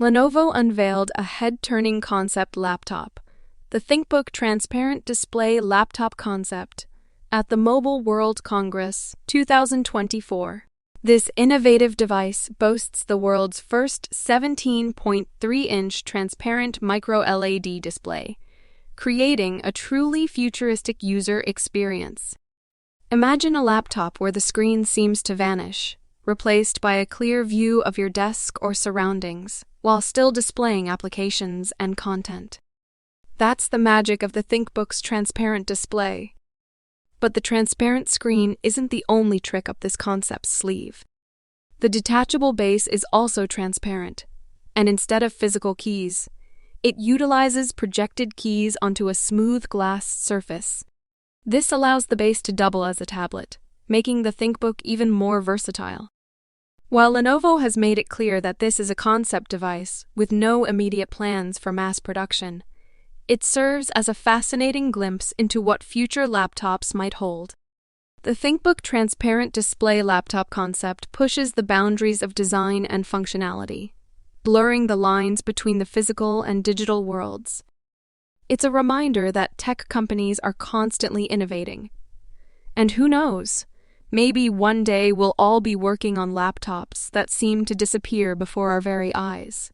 Lenovo unveiled a head-turning concept laptop, the ThinkBook Transparent Display Laptop Concept, at the Mobile World Congress 2024. This innovative device boasts the world's first 17.3-inch transparent micro-LED display, creating a truly futuristic user experience. Imagine a laptop where the screen seems to vanish, replaced by a clear view of your desk or surroundings, while still displaying applications and content. That's the magic of the ThinkBook's transparent display. But the transparent screen isn't the only trick up this concept's sleeve. The detachable base is also transparent, and instead of physical keys, it utilizes projected keys onto a smooth glass surface. This allows the base to double as a tablet, making the ThinkBook even more versatile. While Lenovo has made it clear that this is a concept device with no immediate plans for mass production, it serves as a fascinating glimpse into what future laptops might hold. The ThinkBook Transparent Display Laptop concept pushes the boundaries of design and functionality, blurring the lines between the physical and digital worlds. It's a reminder that tech companies are constantly innovating. And who knows? Maybe one day we'll all be working on laptops that seem to disappear before our very eyes.